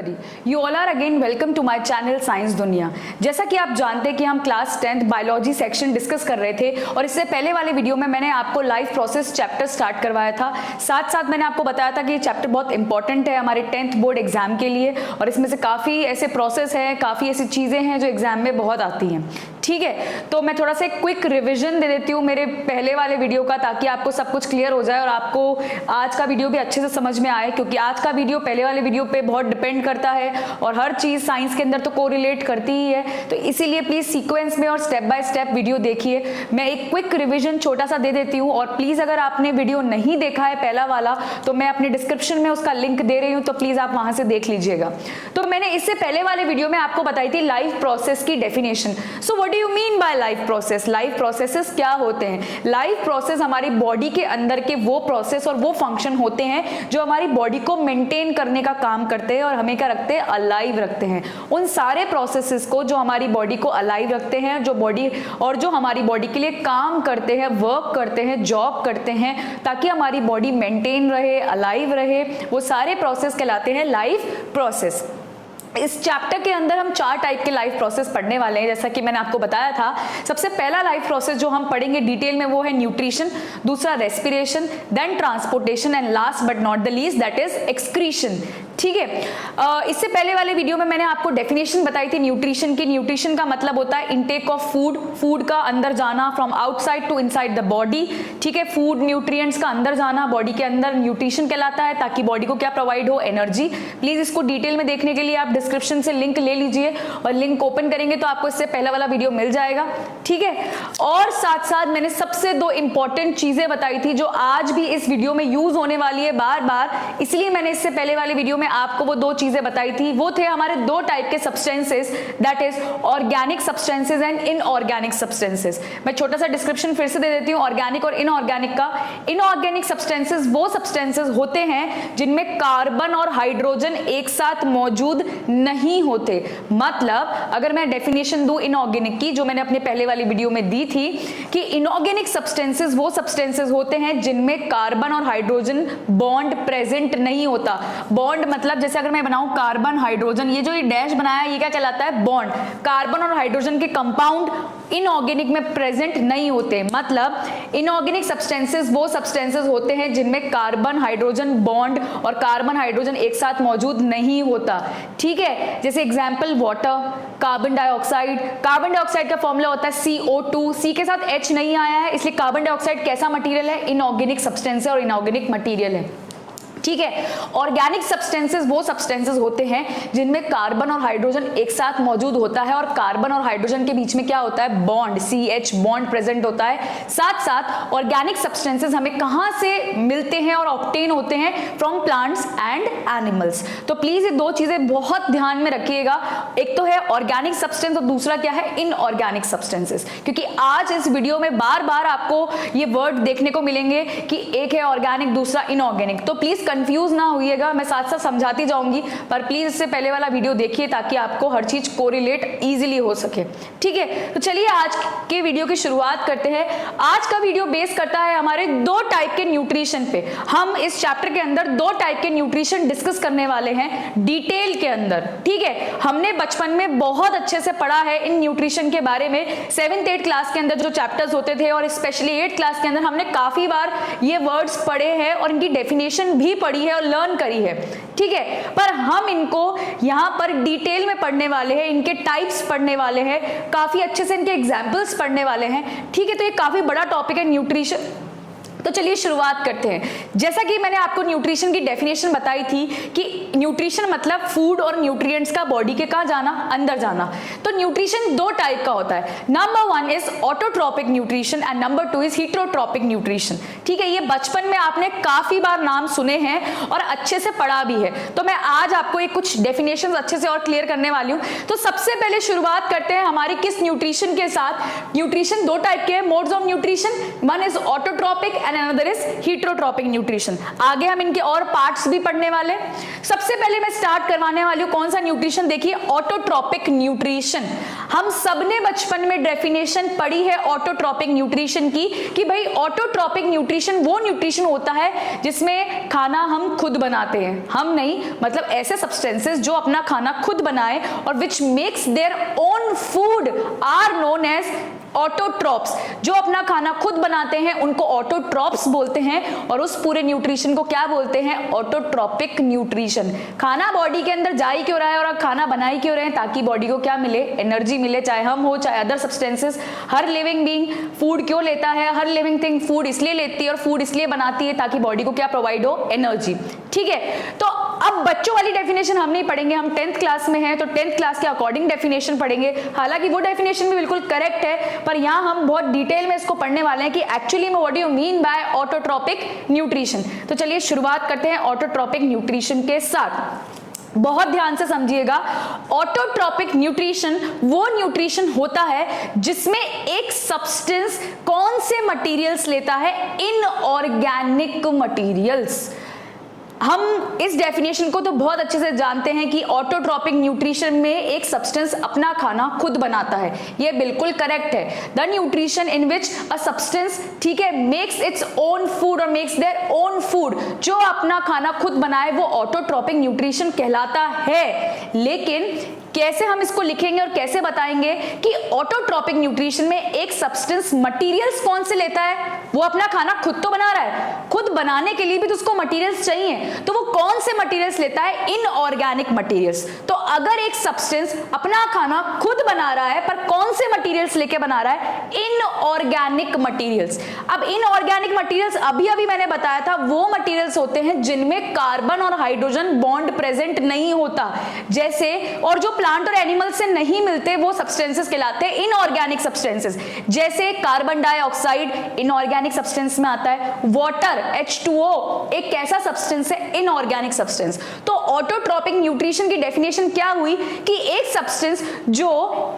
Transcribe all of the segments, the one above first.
everybody, you all are again welcome to my channel science दुनिया। जैसा कि आप जानते हैं कि हम class 10th biology section discuss कर रहे थे और इससे पहले वाले वीडियो में मैंने आपको लाइफ प्रोसेस चैप्टर स्टार्ट करवाया था। साथ साथ मैंने आपको बताया था कि ये चैप्टर बहुत इंपॉर्टेंट है हमारे 10th बोर्ड एग्जाम के लिए और इसमें से काफ़ी ऐसे प्रोसेस हैं, काफ़ी ऐसी चीज़ें हैं जो एग्जाम में बहुत आती हैं। ठीक है, तो मैं थोड़ा सा क्विक रिविजन दे देती हूँ मेरे पहले वाले वीडियो का, ताकि आपको सब कुछ क्लियर हो जाए और आपको आज का वीडियो भी अच्छे से समझ में आए, क्योंकि आज का वीडियो पहले वाले वीडियो पे बहुत डिपेंड करता है और हर चीज़ साइंस के अंदर तो कोरिलेट करती ही है। तो इसीलिए प्लीज़ सीक्वेंस में और स्टेप बाय स्टेप वीडियो देखिए। मैं एक क्विक रिविजन छोटा सा दे देती हूँ और प्लीज़ अगर आपने वीडियो नहीं देखा है पहला वाला तो मैं अपने डिस्क्रिप्शन में उसका लिंक दे रही हूँ, तो प्लीज़ आप वहाँ से देख लीजिएगा। तो मैंने इससे पहले वाले वीडियो में आपको बताई थी लाइफ प्रोसेस की definition. So what do you mean by life process? Life processes क्या होते हैं? लाइफ प्रोसेस हमारी बॉडी के अंदर के वो प्रोसेस और वो फंक्शन होते हैं जो हमारी बॉडी को मेंटेन करने का काम करते हैं और हमें क्या रखते हैं, अलाइव रखते हैं। उन सारे प्रोसेसेस को जो हमारी बॉडी को अलाइव रखते हैं, जो बॉडी और जो हमारी बॉडी के लिए काम करते हैं, वर्क करते हैं, जॉब करते हैं, ताकि हमारी बॉडी मेंटेन रहे, अलाइव रहे, वो सारे प्रोसेस कहलाते हैं लाइफ प्रोसेस। इस चैप्टर के अंदर हम 4 टाइप के लाइफ प्रोसेस पढ़ने वाले हैं, जैसा कि मैंने आपको बताया था। सबसे पहला लाइफ प्रोसेस जो हम पढ़ेंगे डिटेल में वो है न्यूट्रिशन, दूसरा respiration, then transportation and last but not the least that is excretion. ठीक है, इससे पहले वाले वीडियो में मैंने आपको डेफिनेशन बताई थी न्यूट्रिशन की। न्यूट्रिशन का मतलब होता है इनटेक ऑफ फूड, फूड का अंदर जाना from outside to inside the body. ठीक है, फूड न्यूट्रिएंट्स का अंदर जाना बॉडी के अंदर न्यूट्रिशन कहलाता है, ताकि बॉडी को क्या प्रोवाइड हो, एनर्जी। प्लीज इसको डिटेल में देखने के लिए आप डिस्क्रिप्शन से लिंक ले लीजिए और लिंक ओपन करेंगे तो आपको इससे पहला वाला वीडियो मिल जाएगा। ठीक है, और साथ साथ मैंने सबसे 2 इंपॉर्टेंट चीजें बताई थी जो आज भी इस वीडियो में यूज होने वाली है बार बार, इसलिए मैंने इससे पहले वाले वीडियो में आपको वो 2 चीजें बताई थी। वो थे हमारे 2 टाइप के substances, that is organic substances and inorganic substances. मैं छोटा सा डिस्क्रिप्शन फिर से दे देती हूँ ऑर्गेनिक और इनऑर्गेनिक का। इनऑर्गेनिक सब्सटेंसेस वो सब्सटेंसेस होते हैं जिनमें कार्बन और हाइड्रोजन एक साथ मौजूद नहीं होते। मतलब अगर मैं डेफिनेशन दूं इनऑर्गेनिक की, जो मैंने अपने पहले वाली वीडियो में दी थी, कि इनऑर्गेनिक सब्सटेंसेस वो सब्सटेंसेस होते हैं जिनमें कार्बन और हाइड्रोजन बॉन्ड प्रेजेंट नहीं होता। बॉन्ड मतलब जैसे अगर मैं बनाऊं कार्बन हाइड्रोजन, ये जो ये डैश बनाया ये क्या कहलाता है, बॉन्ड। कार्बन और हाइड्रोजन के कंपाउंड इनऑर्गेनिक में प्रेजेंट नहीं होते। मतलब इनऑर्गेनिक सब्सटेंसेस वो सब्सटेंसेस होते हैं जिनमें कार्बन हाइड्रोजन बॉन्ड और कार्बन हाइड्रोजन एक साथ मौजूद नहीं होता। ठीक है, जैसे example water, carbon dioxide. Carbon dioxide का फॉर्मूला होता है CO2, C के साथ H नहीं आया है, इसलिए कार्बन डाइऑक्साइड कैसा मटेरियल है, इनऑर्गेनिक सब्सटेंस है और इनऑर्गेनिक मटेरियल है। ठीक है, ऑर्गेनिक सब्सटेंसेस वो सब्सटेंसेस होते हैं जिनमें कार्बन और हाइड्रोजन एक साथ मौजूद होता है और कार्बन और हाइड्रोजन के बीच में क्या होता है, बॉन्ड, CH बॉन्ड प्रेजेंट होता है। साथ साथ ऑर्गेनिक सब्सटेंसेस हमें कहां से मिलते हैं और ऑब्टेन होते हैं, फ्रॉम प्लांट्स एंड एनिमल्स। तो प्लीज ये 2 चीजें बहुत ध्यान में रखिएगा, एक तो है ऑर्गेनिक सब्सटेंस और दूसरा क्या है, इनऑर्गेनिक सब्सटेंसेस। क्योंकि आज इस वीडियो में बार बार आपको ये वर्ड देखने को मिलेंगे कि एक है ऑर्गेनिक दूसरा इनऑर्गेनिक, तो प्लीज कंफ्यूज ना होइएगा, मैं साथ साथ समझाती जाऊंगी, पर प्लीज इससे पहले वाला वीडियो देखिए ताकि आपको हर चीज कोरिलेट इजीली हो सके। ठीक है, तो चलिए आज के वीडियो की शुरुआत करते हैं। आज का वीडियो बेस करता है हमारे 2 टाइप के न्यूट्रिशन पे। हम इस चैप्टर के अंदर 2 टाइप के न्यूट्रिशन डिस्कस करने वाले हैं डिटेल के अंदर। ठीक है, हमने बचपन में बहुत अच्छे से पढ़ा है इन न्यूट्रिशन के बारे में। 7th 8th क्लास के अंदर जो चैप्टर्स होते थे और स्पेशली 8th क्लास के अंदर हमने काफी बार ये वर्ड्स पढ़े हैं और इनकी डेफिनेशन भी पढ़ी है और लर्न करी है। ठीक है, पर हम इनको यहां पर डिटेल में पढ़ने वाले हैं, इनके टाइप्स पढ़ने वाले हैं, काफी अच्छे से इनके एग्जांपल्स पढ़ने वाले हैं। ठीक है, तो ये काफी बड़ा टॉपिक है न्यूट्रिशन। तो चलिए शुरुआत करते हैं। जैसा कि मैंने आपको न्यूट्रिशन की डेफिनेशन बताई थी कि न्यूट्रिशन मतलब फूड और न्यूट्रिएंट्स का बॉडी के कहाँ जाना, अंदर जाना। तो न्यूट्रिशन 2 टाइप का होता है। Number 1 is autotrophic nutrition and number 2 is heterotrophic nutrition. ठीक है, ये बचपन में आपने काफी बार नाम सुने हैं और अच्छे से पढ़ा भी है, तो मैं आज आपको एक कुछ डेफिनेशन अच्छे से और क्लियर करने वाली हूँ। तो सबसे पहले शुरुआत करते हैं हमारी किस न्यूट्रिशन के साथ। न्यूट्रिशन 2 टाइप के हैं, modes of nutrition. 1 is autotrophic and another is heterotrophic nutrition. आगे हम इनके और पार्ट्स भी पढ़ने वाले। सबसे पहले मैं स्टार्ट करवाने वाली हूं कौन सा न्यूट्रिशन, देखिए ऑटोट्रॉपिक न्यूट्रिशन। हम सबने बचपन में डेफिनेशन पढ़ी है ऑटोट्रॉपिक न्यूट्रिशन की कि भाई ऑटोट्रॉपिक न्यूट्रिशन वो न्यूट्रिशन होता है जिसमें खाना हम खुद बनाते हैं, हम नहीं, मतलब ऐसे सब्सटेंसेस जो अपना खाना खुद बनाए और which makes their own food are known as autotrophs. जो अपना खाना खुद बनाते हैं उनको ऑटोट्रॉप्स बोलते हैं और उस पूरे न्यूट्रिशन को क्या बोलते हैं, ऑटोट्रॉपिक न्यूट्रिशन। खाना बॉडी के अंदर जा ही क्यों रहा है और खाना बना ही क्यों रहे हैं, ताकि बॉडी को क्या मिले, एनर्जी मिले, चाहे हम हो चाहे अदर सब्सटेंसेस। हर लिविंग बीइंग फूड क्यों लेता है, हर लिविंग थिंग फूड इसलिए लेती है और फूड इसलिए बनाती है ताकि बॉडी को क्या प्रोवाइड हो, एनर्जी। ठीक है, तो अब बच्चों वाली डेफिनेशन हम नहीं पढ़ेंगे, हम 10th क्लास में हैं तो 10th क्लास के अकॉर्डिंग डेफिनेशन पढ़ेंगे। हालांकि वो डेफिनेशन भी बिल्कुल करेक्ट है, पर यहां हम बहुत डिटेल में इसको पढ़ने वाले हैं कि एक्चुअली में what do you mean by autotrophic nutrition. तो चलिए शुरुआत करते हैं ऑटोट्रॉपिक न्यूट्रिशन के साथ। बहुत ध्यान से समझिएगा, ऑटोट्रॉपिक न्यूट्रिशन वो न्यूट्रिशन होता है जिसमें एक सब्सटेंस कौन से मटेरियल्स लेता है, इनऑर्गेनिक मटेरियल्स। हम इस डेफिनेशन को तो बहुत अच्छे से जानते हैं कि ऑटोट्रॉपिक न्यूट्रिशन में एक सब्सटेंस अपना खाना खुद बनाता है, ये बिल्कुल करेक्ट है। The nutrition in which a substance, ठीक है, मेक्स इट्स ओन फूड और मेक्स देयर ओन फूड, जो अपना खाना खुद बनाए वो ऑटोट्रॉपिक न्यूट्रिशन कहलाता है। लेकिन कैसे हम इसको लिखेंगे और कैसे बताएंगे कि ऑटोट्रॉपिक न्यूट्रिशन में एक सब्सटेंस मटेरियल्स कौन से लेता है, वो अपना खाना खुद तो बना रहा है, खुद बनाने के लिए भी तो उसको मटेरियल्स चाहिए, तो वो कौन से मटेरियल्स लेता है, इनऑर्गेनिक मटेरियल्स। तो अगर एक सब्सटेंस अपना खाना खुद बना रहा है पर कौन से मटेरियल्स लेके बना रहा है, इनऑर्गेनिक मटेरियल्स। अब इनऑर्गेनिक मटेरियल्स अभी मैंने बताया था वो मटेरियल्स होते हैं जिनमें कार्बन और हाइड्रोजन बॉन्ड प्रेजेंट नहीं होता, जैसे, और जो प्लांट और एनिमल से नहीं मिलते वो सब्सटेंसेस कहलाते हैं इनऑर्गेनिक सब्सटेंसेस। जैसे कार्बन डाइऑक्साइड इनऑर्गेनिक सब्सटेंस में आता है, वाटर H2O एक कैसा सब्सटेंस है, इनऑर्गेनिक सब्सटेंस। तो ऑटोट्रॉपिक न्यूट्रिशन की डेफिनेशन क्या हुई कि एक सब्सटेंस जो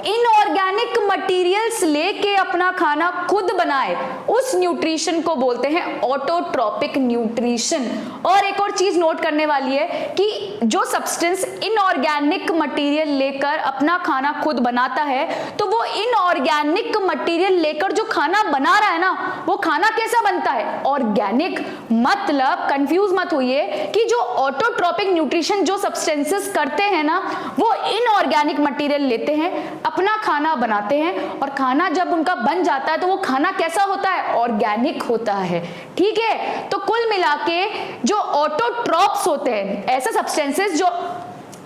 इनऑर्गेनिक मटेरियल्स लेके अपना खाना खुद बनाए उस न्यूट्रिशन को बोलते हैं ऑटोट्रॉपिक न्यूट्रिशन। और एक और चीज नोट करने वाली है कि जो सब्सटेंस इनऑर्गेनिक मटेरियल लेकर अपना खाना खुद बनाता है तो वो इनऑर्गेनिक मटेरियल लेकर जो खाना बना रहा है ना, वो खाना कैसा बनता है, ऑर्गेनिक। मतलब कंफ्यूज मत होइए कि जो ऑटोट्रॉपिक न्यूट्रिशन जो सब्सटेंसेस करते हैं ना, वो इनऑर्गेनिक मटेरियल लेते हैं, अपना खाना बनाते हैं और खाना जब उनका बन जाता है तो वो खाना कैसा होता है, ऑर्गेनिक होता है। ठीक है, तो कुल मिला के जो ऑटोट्रॉप्स होते हैं, ऐसे सब्सटेंसेस जो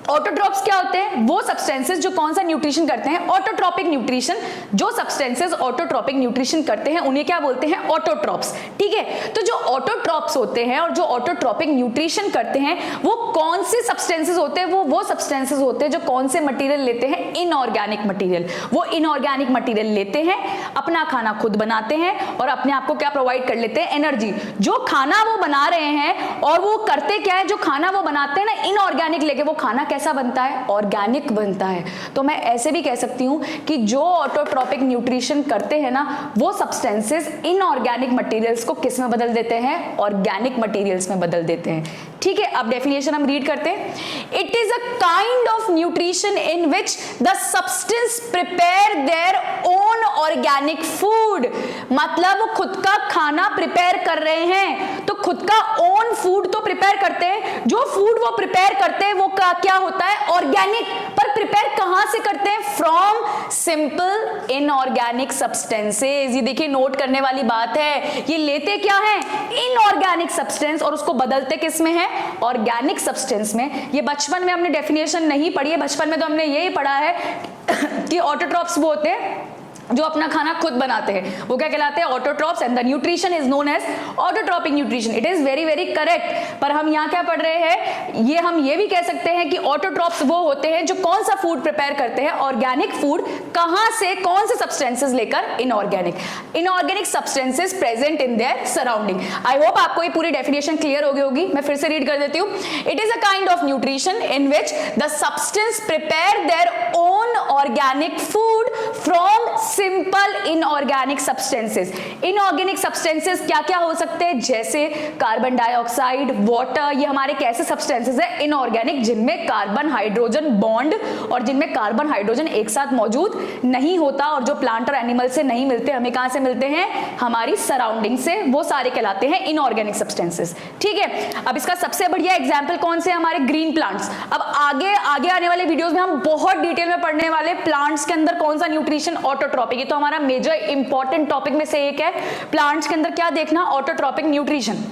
ऑटोट्रॉप्स क्या होते हैं, वो सब्सटेंसेस जो कौन सा न्यूट्रिशन करते हैं, ऑटोट्रॉपिक न्यूट्रिशन। जो सब्सटेंसेस ऑटोट्रॉपिक न्यूट्रिशन करते हैं उन्हें क्या बोलते हैं, ऑटोट्रॉप्स। ठीक है, तो जो ऑटोट्रॉप्स होते हैं और जो ऑटोट्रॉपिक न्यूट्रिशन करते हैं वो कौन से सब्सटेंसेस होते हैं, वो सब्सटेंसेस होते हैं जो कौन से मटेरियल लेते हैं, इनऑर्गेनिक मटेरियल। वो इनऑर्गेनिक मटेरियल लेते हैं, अपना खाना खुद बनाते हैं और अपने आप को क्या प्रोवाइड कर लेते हैं, एनर्जी। जो खाना वो बना रहे हैं और वो करते क्या है, जो खाना वो बनाते हैं ना इनऑर्गेनिक लेके, वो खाना कैसा बनता है, ऑर्गेनिक बनता है। तो मैं ऐसे भी कह सकती हूं कि जो ऑटोट्रॉपिक न्यूट्रिशन करते हैं ना, वो सब्सटेंसेस इनऑर्गेनिक मटेरियल्स को किस में बदल देते हैं, ऑर्गेनिक मटेरियल्स में बदल देते हैं। ठीक है, अब डेफिनेशन हम रीड करते हैं। It is a kind of nutrition in which the substance prepare their own organic food. मतलब वो खुद का खाना प्रिपेयर कर रहे हैं, तो खुद का ओन फूड तो प्रिपेयर करते हैं, जो फूड वो प्रिपेयर करते हैं वो क्या होता है, ऑर्गेनिक। पर प्रिपेयर कहां से करते हैं, फ्रॉम सिंपल इनऑर्गेनिक सब्सटेंसेस। ये देखिए नोट करने वाली बात है, ये लेते क्या है, इनऑर्गेनिक सब्सटेंस, और उसको बदलते किस में है, ऑर्गेनिक सब्सटेंस में। ये बचपन में हमने डेफिनेशन नहीं पढ़ी है, बचपन में तो हमने यही पढ़ा है कि ऑटोट्रॉप्स वो होते हैं जो अपना खाना खुद बनाते हैं, वो क्या कहलाते हैं, autotrophs. And the nutrition is known as autotrophic nutrition. It is very very correct. पर हम यहाँ क्या पढ़ रहे हैं, हम ये भी कह सकते हैं कि ऑटोट्रॉप्स वो होते हैं जो कौन सा फूड प्रिपेयर करते हैं, ऑर्गेनिक फूड। कहां से, कौन से सब्सटेंसेस लेकर, inorganic substances present in their surrounding. I hope आपको ये पूरी डेफिनेशन क्लियर हो गई होगी। मैं फिर से रीड कर देती हूँ। It is a kind of nutrition in which the substance prepare their own organic food from simple inorganic substances. Inorganic substances क्या क्या हो सकते हैं, जैसे कार्बन डाइऑक्साइड, वाटर, ये हमारे कैसे सब्सटेंसेस है इनऑर्गेनिक, जिनमें कार्बन हाइड्रोजन बॉन्ड और जिनमें कार्बन हाइड्रोजन एक साथ मौजूद नहीं होता, और जो प्लांट और एनिमल से नहीं मिलते, हमें कहां से मिलते हैं, हमारी सराउंडिंग से, वो सारे कहलाते हैं इनऑर्गेनिक सब्सटेंसेस। ठीक है, अब इसका सबसे बढ़िया एग्जांपल कौन से, हमारे ग्रीन प्लांट्स। अब आगे आने वाले वीडियोस में हम बहुत डिटेल में पढ़ने वाले प्लांट्स के अंदर कौन सा न्यूट्रिशन, ऑटोट्रॉपिक, ये तो हमारा मेजर इंपॉर्टेंट टॉपिक में से एक है। प्लांट्स के अंदर क्या देखना, ऑटोट्रॉपिक न्यूट्रिशन।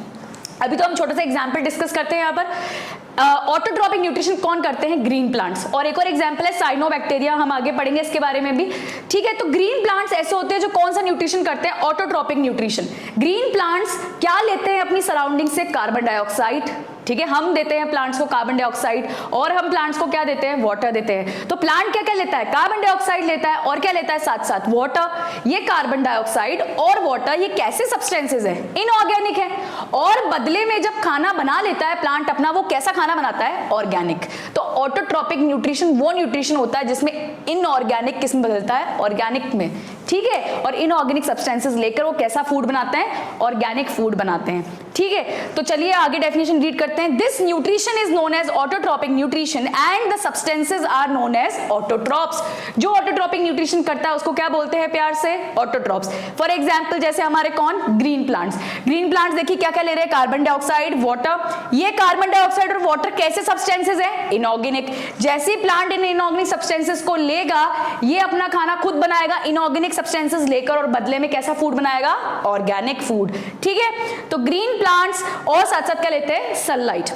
अभी तो हम छोटा सा एग्जांपल डिस्कस करते हैं यहाँ पर। ऑटोट्रॉपिक न्यूट्रिशन कौन करते हैं, ग्रीन प्लांट्स। और एक और एग्जांपल है साइनोबैक्टीरिया, हम आगे पढ़ेंगे इसके बारे में भी। ठीक है, तो ग्रीन प्लांट्स ऐसे होते हैं जो कौन सा न्यूट्रिशन करते हैं, ऑटोट्रॉपिक न्यूट्रिशन। ग्रीन प्लांट्स क्या लेते हैं अपनी सराउंडिंग से, कार्बन डाइऑक्साइड। ठीक है, हम देते हैं प्लांट्स को कार्बन डाइऑक्साइड, और हम प्लांट्स को क्या देते हैं, वाटर देते हैं। तो प्लांट क्या क्या लेता है, कार्बन डाइऑक्साइड लेता है, और क्या लेता है साथ साथ, वाटर। ये कार्बन डाइऑक्साइड और वाटर ये कैसे सब्सटेंसेस है, इनऑर्गेनिक है, और बदले में जब खाना बना लेता है प्लांट अपना, वो कैसा खाना बनाता है, ऑर्गेनिक। तो ऑटोट्रॉपिक न्यूट्रिशन वो न्यूट्रिशन होता है जिसमें इनऑर्गेनिक किस्म बदलता है ऑर्गेनिक में। ठीक है, और इनऑर्गेनिक सब्सटेंसेस लेकर वो कैसा फूड बनाते हैं, ऑर्गेनिक फूड बनाते हैं। ठीक है, तो चलिए आगे डेफिनेशन रीड करते हैं। This nutrition is known as autotrophic nutrition and the substances are known as autotrophs. जो ऑटोट्रॉपिक न्यूट्रिशन करता है उसको क्या बोलते हैं प्यार से, ऑटोट्रॉप्स। फॉर एग्जांपल जैसे हमारे कौन, ग्रीन प्लांट्स। ग्रीन प्लांट्स देखिए क्या क्या ले रहे हैं, कार्बन डाइऑक्साइड, वाटर। ये कार्बन डाइऑक्साइड और वाटर कैसे सब्सटेंसेस है, इनऑर्गेनिक। जैसे ही प्लांट इन इनऑर्गेनिक सब्सटेंसेस को लेगा, ये अपना खाना खुद बनाएगा इनऑर्गेनिक सब्सटेंसेस लेकर, और बदले में कैसा फूड बनाएगा, ऑर्गेनिक फूड। ठीक है, तो ग्रीन प्लांट्स और साथ साथ क्या लेते हैं, सनलाइट।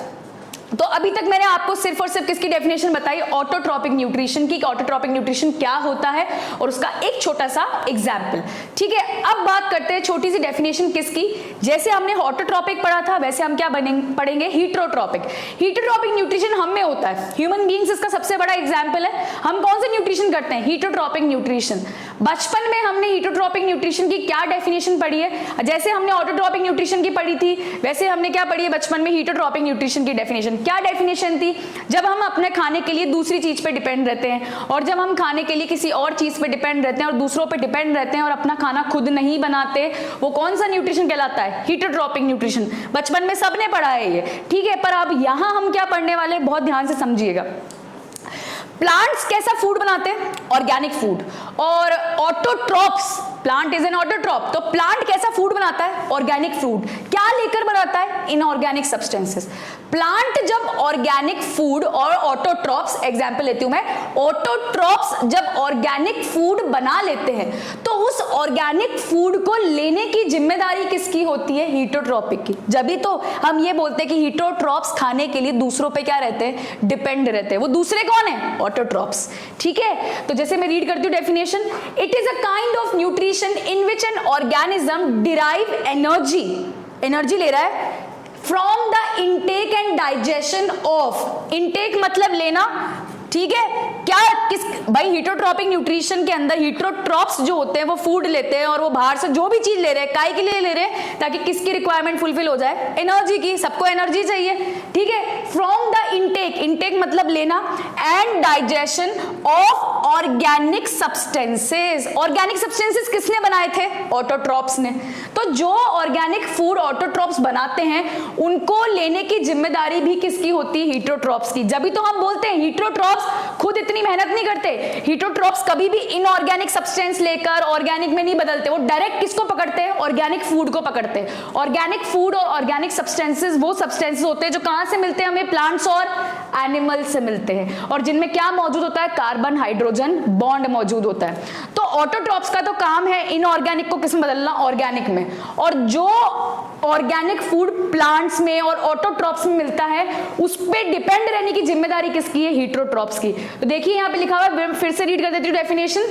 तो अभी तक मैंने आपको सिर्फ और सिर्फ किसकी डेफिनेशन बताई, ऑटोट्रॉपिक न्यूट्रिशन की। ऑटोट्रॉपिक न्यूट्रिशन क्या होता है और उसका एक छोटा सा एग्जाम्पल। ठीक है, अब बात करते हैं छोटी सी डेफिनेशन किसकी। जैसे हमने ऑटोट्रॉपिक पढ़ा था, वैसे हम क्या पढ़ेंगे, हीटरोट्रॉपिक। हीटरोट्रॉपिक न्यूट्रिशन हम में होता है, ह्यूमन बींग्स इसका सबसे बड़ा एग्जाम्पल है। हम कौन से न्यूट्रिशन करते हैं, हीटरोट्रॉपिक न्यूट्रिशन। बचपन में हमने हीटरोट्रॉपिक न्यूट्रिशन की क्या डेफिनेशन पढ़ी है, जैसे हमने ऑटोट्रॉपिक न्यूट्रिशन की पढ़ी थी, वैसे हमने क्या पढ़ी है बचपन में, हीटरोट्रॉपिक न्यूट्रिशन की डेफिनेशन। क्या डेफिनेशन थी, जब हम अपने खाने के लिए दूसरी चीज पे डिपेंड रहते हैं, और जब हम खाने के लिए किसी और चीज पे डिपेंड रहते हैं और दूसरों पे डिपेंड रहते हैं और अपना खाना खुद नहीं बनाते, वो कौन सा न्यूट्रिशन कहलाता है, हीटरोट्रॉपिक न्यूट्रिशन। बचपन में सबने पढ़ा है ये। ठीक है, पर अब यहां हम क्या पढ़ने वाले हैं, बहुत ध्यान से समझिएगा। प्लांट्स कैसा फूड बनाते हैं, ऑर्गेनिक फूड। और autotrophs, plant is an autotroph, तो प्लांट कैसा फूड बनाता है, ऑर्गेनिक फूड। क्या लेकर बनाता है, इनऑर्गेनिक सब्सटेंसेस। प्लांट जब ऑर्गेनिक फूड, और ऑटोट्रॉप्स एग्जांपल लेती हूं मैं, ऑटोट्रॉप्स जब ऑर्गेनिक फूड बना लेते हैं, तो उस ऑर्गेनिक फूड को लेने की जिम्मेदारी किसकी होती है, हीटरोट्रॉपिक की। जब भी तो हम ये बोलते हैं कि हीटरोट्रॉप्स खाने के लिए दूसरों पे क्या रहते हैं, डिपेंड रहते हैं। वो दूसरे कौन है, ऑटोट्रॉप्स। ठीक है, तो जैसे मैं रीड करती हूँ definition, it is a kind of nutrition in which an organism derive energy ले रहा है from the intake and digestion of. Intake मतलब लेना, ठीक है, क्या किस भाई, हीटरोट्रॉपिक न्यूट्रिशन के अंदर हीटरोट्रॉप्स जो होते हैं वो फूड लेते हैं, और वो बाहर से जो भी चीज ले रहे हैं, काय के लिए ले रहे हैं, ताकि किसकी रिक्वायरमेंट फुलफिल हो जाए, एनर्जी की। सबको एनर्जी चाहिए। ठीक है, फ्रॉम द इंटेक मतलब लेना, and digestion of organic substances. Organic substances किसने बनाए थे, ऑटोट्रॉप्स ने। तो जो ऑर्गेनिक फूड ऑटोट्रॉप्स बनाते हैं, उनको लेने की जिम्मेदारी भी किसकी होती है, हीटरोट्रॉप्स की। जब भी तो हम बोलते हैं हीटरोट्रॉप्स खुद इतनी मेहनत नहीं करते। हीटरोट्रॉप्स कभी भी इनऑर्गेनिक सब्सटेंस लेकर ऑर्गेनिक में नहीं बदलते, वो डायरेक्ट किसको पकड़ते हैं, ऑर्गेनिक फूड को पकड़ते हैं। ऑर्गेनिक फूड और ऑर्गेनिक सब्सटेंसेस वो सब्सटेंसेस होते हैं जो कहां से मिलते हैं, हमें प्लांट्स और एनिमल से मिलते हैं, और जिनमें क्या मौजूद होता है, कार्बन हाइड्रोजन बॉन्ड मौजूद होता है। तो ऑटोट्रॉप्स का तो काम है इनऑर्गेनिक को किस में बदलना, ऑर्गेनिक में। और जो ऑर्गेनिक फूड प्लांट्स में और ऑटोट्रॉप्स में मिलता है, उस पे डिपेंड रहने की जिम्मेदारी किसकी है, हीटरोट्रॉप्स की। तो देखिए यहां पे लिखा हुआ है, फिर से रीड कर देती हूं definition.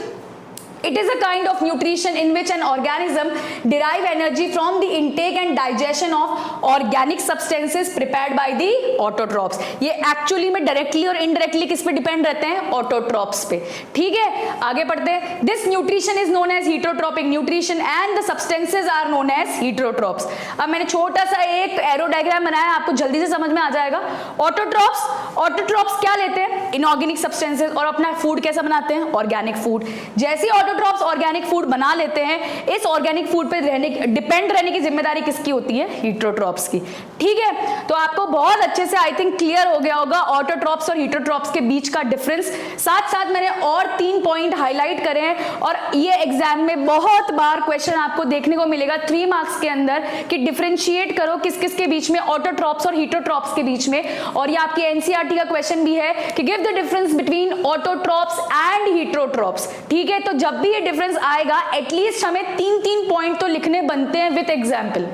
It is a kind of nutrition in which an organism derive energy from the intake and digestion of organic substances prepared by the autotrophs. ये एक्चुअली में डायरेक्टली और इनडायरेक्टली किस पे डिपेंड रहते हैं? ऑटोट्रॉप्स पे। ठीक है, आगे पढ़ते हैं। This nutrition is known as heterotrophic nutrition and the substances are known as heterotrophs. अब मैंने छोटा सा एक एरो डायग्राम बनाया, आपको जल्दी से समझ में आ जाएगा। ऑटोट्रॉप्स क्या लेते हैं? इनऑर्गेनिक सब्सटेंसेज, और अपना फूड कैसा बनाते हैं? Organic food. जैसे ऑटोट्रॉप्स ऑर्गेनिक फूड बना लेते हैं, इस ऑर्गेनिक फूड पे डिपेंड रहने की जिम्मेदारी किसकी होती है? हीटरोट्रॉप्स की। ठीक है, तो आपको बहुत अच्छे से आई थिंक क्लियर हो गया होगा ऑटोट्रॉप्स और हीटरोट्रॉप्स के बीच का डिफरेंस। साथ साथ मैंने और 3 पॉइंट हाईलाइट करे हैं, और ये एग्जाम में बहुत बार क्वेश्चन आपको देखने को मिलेगा 3 मार्क्स के अंदर कि डिफरेंशिएट करो किस किस के बीच में, ऑटोट्रॉप्स और हीटरोट्रॉप्स के बीच में। और ये आपकी एनसीईआरटी का क्वेश्चन भी है कि give the difference between autotrophs and heterotrophs. ठीक है, तो जब भी ये डिफरेंस आएगा एटलीस्ट हमें 3 पॉइंट तो लिखने बनते हैं विद एग्जाम्पल।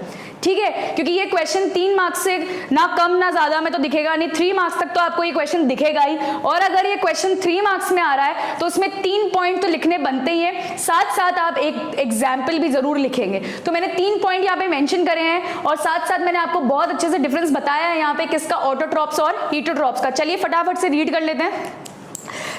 ठीक है, क्योंकि ये क्वेश्चन 3 मार्क्स से ना कम ना ज्यादा में तो दिखेगा नहीं, 3 मार्क्स तक तो आपको ये क्वेश्चन दिखेगा ही। और अगर ये क्वेश्चन 3 मार्क्स में आ रहा है तो उसमें 3 पॉइंट तो लिखने बनते ही हैं, साथ साथ आप एक एग्जाम्पल भी जरूर लिखेंगे। तो मैंने 3 पॉइंट यहाँ पे मेंशन करे हैं, और साथ साथ मैंने आपको बहुत अच्छे से डिफरेंस बताया है यहाँ पे किसका? ऑटोट्रॉप्स और हीटरोट्रॉप्स का। चलिए फटाफट से रीड कर लेते हैं।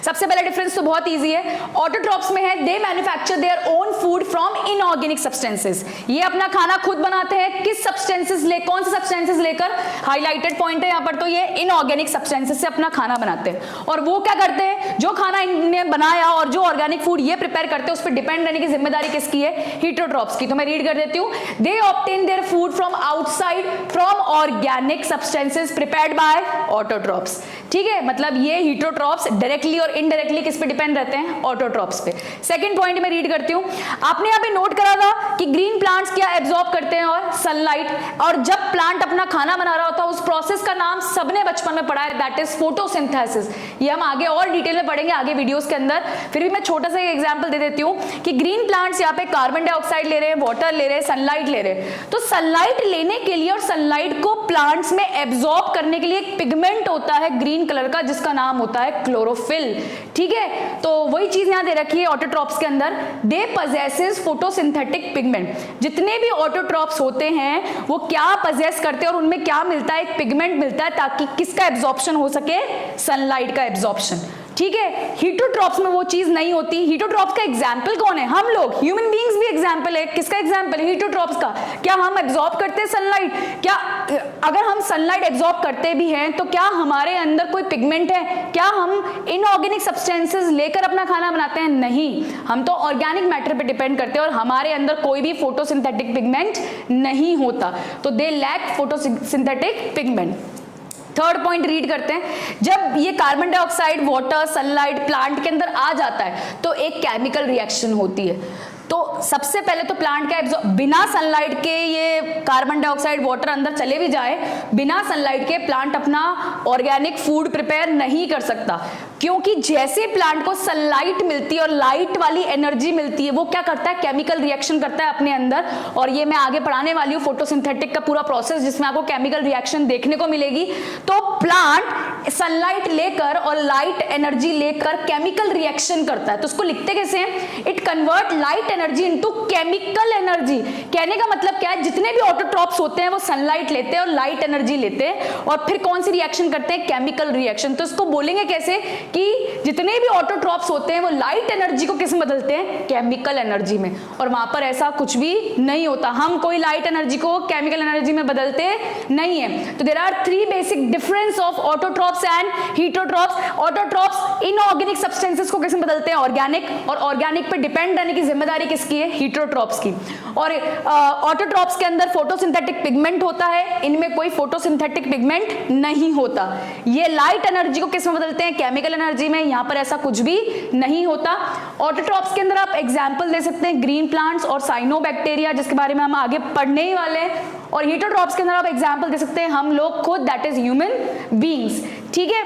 सबसे पहला डिफरेंस तो बहुत इजी है, ऑटोट्रॉप्स में है they manufacture their own food from inorganic substances. ये अपना खाना खुद बनाते हैं, किस सब्सटेंसेस ले, कौन से सब्सटेंसेस लेकर? हाईलाइटेड पॉइंट है यहाँ पर, तो ये इनऑर्गेनिक सब्सटेंसेस से अपना खाना बनाते हैं। और वो क्या करते हैं? जो खाना इन्होंने बनाया और जो ऑर्गेनिक फूड ये प्रिपेयर करते हैं उस पर डिपेंड रहने की जिम्मेदारी किसकी है? हीटरोट्रॉप्स की। तो मैं रीड कर देती हूँ। They obtain their food from outside from organic substances prepared by autotrophs. ठीक है, मतलब ये हीटरोट्रॉप्स डायरेक्टली और इनडायरेक्टली किस पे डिपेंड रहते हैं? ऑटोट्रॉप्स पे। सेकंड पॉइंट में रीड करती हूं। आपने यहाँ पे नोट करा था कि ग्रीन प्लांट्स क्या एब्जॉर्ब करते हैं? और सनलाइट। और जब प्लांट अपना खाना बना रहा होता है उस प्रोसेस का नाम सबने बचपन में पढ़ा है, दैट इज फोटोसिंथेसिस। ये हम आगे और डिटेल में पढ़ेंगे आगे वीडियोस के अंदर, फिर भी मैं छोटा सा एक एग्जांपल दे देती हूँ कि ग्रीन प्लांट्स यहाँ पे कार्बन डाइऑक्साइड ले रहे हैं, वाटर ले रहे हैं, सनलाइट ले रहे हैं। तो सनलाइट लेने के लिए और सनलाइट को प्लांट्स में एब्जॉर्ब करने के लिए एक पिगमेंट होता है ग्रीन कलर का जिसका नाम होता है क्लोरोफिल। ठीक है, तो वही चीज यहां दे रखी है ऑटोट्रॉप्स के अंदर, दे पजेसेस फोटोसिंथेटिक पिगमेंट। जितने भी ऑटोट्रॉप्स होते हैं वो क्या पजेस करते हैं और उनमें क्या मिलता है? एक पिगमेंट मिलता है ताकि किसका एब्जॉर्प्शन हो सके? सनलाइट का एब्जॉर्प्शन। ठीक है, हीटरोट्रॉप्स में वो चीज नहीं होती। हीटरोट्रॉप्स का एग्जाम्पल कौन है? हम लोग, ह्यूमन बीइंग्स भी एग्जाम्पल है। किसका एग्जाम्पल है? हीटरोट्रॉप्स का। क्या हम एब्जॉर्ब करते हैं सनलाइट? क्या अगर हम सनलाइट एब्जॉर्ब करते भी हैं तो क्या हमारे अंदर कोई पिगमेंट है? क्या हम इनऑर्गेनिक सब्सटेंसेस लेकर अपना खाना बनाते हैं? नहीं, हम तो ऑर्गेनिक मैटर पे डिपेंड करते हैं और हमारे अंदर कोई भी फोटोसिंथेटिक पिगमेंट नहीं होता। तो they lack photosynthetic pigment. Third point read करते हैं। जब ये carbon dioxide, water, sunlight plant के अंदर आ जाता है तो एक केमिकल रिएक्शन होती है। तो सबसे पहले तो प्लांट का बिना सनलाइट के ये कार्बन डाइऑक्साइड, वाटर अंदर चले भी जाए, बिना सनलाइट के प्लांट अपना ऑर्गेनिक फूड प्रिपेयर नहीं कर सकता, क्योंकि जैसे प्लांट को सनलाइट मिलती है और लाइट वाली एनर्जी मिलती है वो क्या करता है? केमिकल रिएक्शन करता है अपने अंदर। और ये मैं आगे पढ़ाने वाली हूँ फोटोसिंथेटिक का पूरा प्रोसेस जिसमें आपको केमिकल रिएक्शन देखने को मिलेगी। तो प्लांट सनलाइट लेकर और लाइट एनर्जी लेकर केमिकल रिएक्शन करता है। तो उसको लिखते कैसे हैं? It convert light energy into chemical energy. कहने का मतलब क्या है? जितने भी ऑटोट्रॉप्स होते हैं वो सनलाइट लेते हैं और लाइट एनर्जी लेते हैं और फिर कौन सी रिएक्शन करते हैं? Chemical reaction. तो इसको बोलेंगे कैसे कि जितने भी ऑटोट्रॉप्स होते हैं वो लाइट एनर्जी को किस में बदलते हैं? केमिकल एनर्जी में। और वहां पर ऐसा कुछ भी नहीं होता, हम कोई लाइट एनर्जी को केमिकल एनर्जी में बदलते नहीं है। तो there are 3 basic difference of autotrophs and heterotrophs. Autotrophs inorganic substances को किस में बदलते हैं? ऑर्गेनिक। और ऑर्गेनिक पर डिपेंड रहने की जिम्मेदारी किसकी है? हीटरोट्रॉप्स की। और ऑटोट्रॉप्स के अंदर फोटोसिंथेटिक पिगमेंट होता है, इनमें कोई फोटोसिंथेटिक पिगमेंट नहीं होता। ये लाइट एनर्जी को किस में बदलते हैं? केमिकल एनर्जी में। यहां पर ऐसा कुछ भी नहीं होता। ऑटोट्रॉप्स के अंदर आप एग्जांपल दे सकते हैं ग्रीन प्लांट्स और साइनोबैक्टीरिया जिसके बारे में हम आगे पढ़ने ही वाले हैं। और हीटरोट्रॉप्स के अंदर आप एग्जांपल दे सकते हैं हम लोग खुद, दैट इज ह्यूमन बीइंग्स। ठीक है,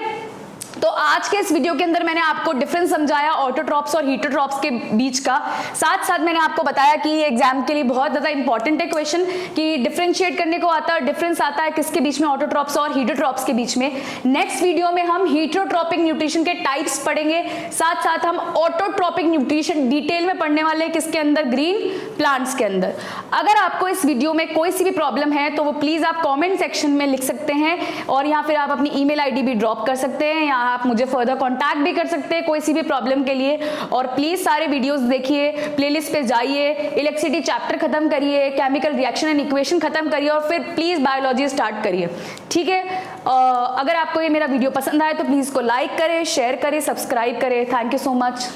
तो आज के इस वीडियो के अंदर मैंने आपको डिफरेंस समझाया ऑटोट्रॉप्स और हीटरोट्रॉप्स के बीच का। साथ साथ मैंने आपको बताया कि एग्जाम के लिए बहुत ज्यादा इंपॉर्टेंट है क्वेश्चन कि डिफरेंशिएट करने को आता है, डिफरेंस आता है किसके बीच में, ऑटोट्रॉप्स और हीटरोट्रॉप्स के बीच में। नेक्स्ट वीडियो में हम हीटरोट्रॉपिक न्यूट्रिशन के टाइप्स पढ़ेंगे, साथ साथ हम ऑटोट्रॉपिक न्यूट्रिशन डिटेल में पढ़ने वाले हैं, किसके अंदर, ग्रीन प्लांट्स के अंदर। अगर आपको इस वीडियो में कोई सी भी प्रॉब्लम है तो वो प्लीज आप कॉमेंट सेक्शन में लिख सकते हैं, और या फिर आप अपनी ईमेल आईडी भी ड्रॉप कर सकते हैं, या आप मुझे फर्दर कांटेक्ट भी कर सकते हैं कोई सी भी प्रॉब्लम के लिए। और प्लीज सारे वीडियोस देखिए, प्लेलिस्ट पे जाइए, इलेक्ट्रिसिटी चैप्टर खत्म करिए, केमिकल रिएक्शन एंड इक्वेशन खत्म करिए, और फिर प्लीज बायोलॉजी स्टार्ट करिए, ठीक है। अगर आपको ये मेरा वीडियो पसंद आए तो प्लीज को लाइक करें, शेयर करें, सब्सक्राइब करें। Thank you so much.